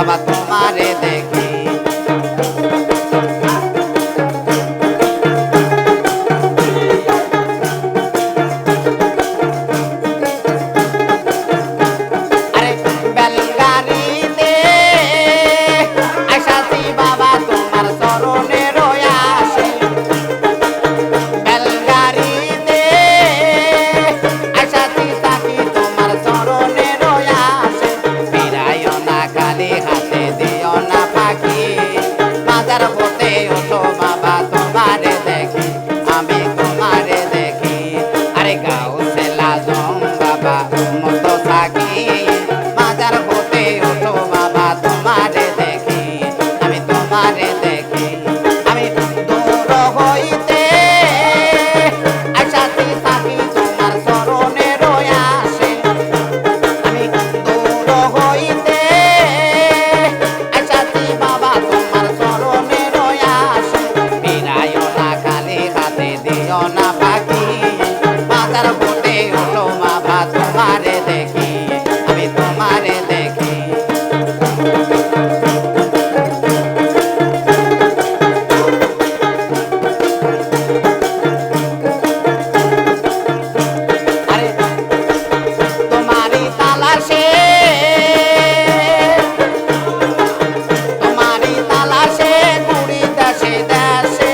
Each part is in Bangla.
বাবা তোমারে দেখি। আরে বেলগাড়িতে আইসাছি বাবা তোমার চরণে রয়াসে। বেলগাড়িতে আইসাছি থাকি তোমার চরণে রয়াসে। ফিরাইও না খালি হাতে, দিও না ফাঁকি, বাজার হতে ওঠো বাবা তোমারে দেখি, আমি তোমারে দেখি। আরে গাউসে লাজম বাবা মতো থাকি, বাজার হতে ওঠো বাবা তোমারে দেখি, আমি তোমারে দেখি। আমি দূর হইতে আইসাছি থাকি তোমার চরণে রয়াসে। আমি দূর হইতে আইসাছি বাবা তোমার চরণে রয়াসে। ফিরাইও না খালি হাতে, দিও না ফাঁকি, বাজার হতে ওঠো বাবা তোমারে দেখি, আমি তোমারে দেখি। আরে তোমারই তালাশে, তোমারই তালাশে ঘুরি দেশে দেশে,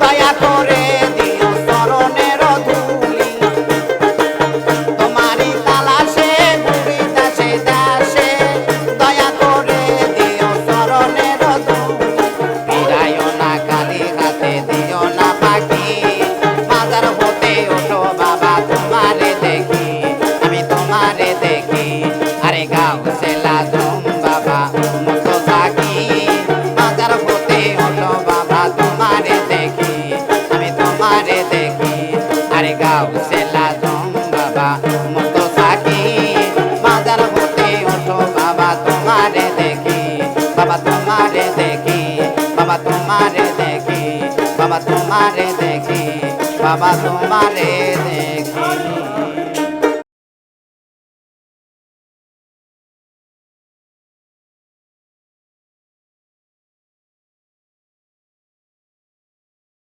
দয়া করে দিও চরণের ধুলি। তোমারই তালাশে ঘুরি দেশে দেশে, দয়া করে দিও চরণের ধুলি। ফিরাইও না খালি হাতে, দিও না ফাঁকি, বাজার হতে ওঠো বাবা তোমারে দেখি, আমি তোমারে দেখি। আরে গাউসে লাজম বাবা মতো থাকি, বাজার হতে ওঠো বাবা তোমারে দেখি, আমি তোমারে দেখি। আরে গাউসে লাজম বাবা মতো থাকি, বাজার হতে ওঠো বাবা তোমারে দেখি, বাবা তোমারে দেখি, বাবা তোমারে দেখি, বাবা তোমারে দেখি, বাবা তোমারে দেখি।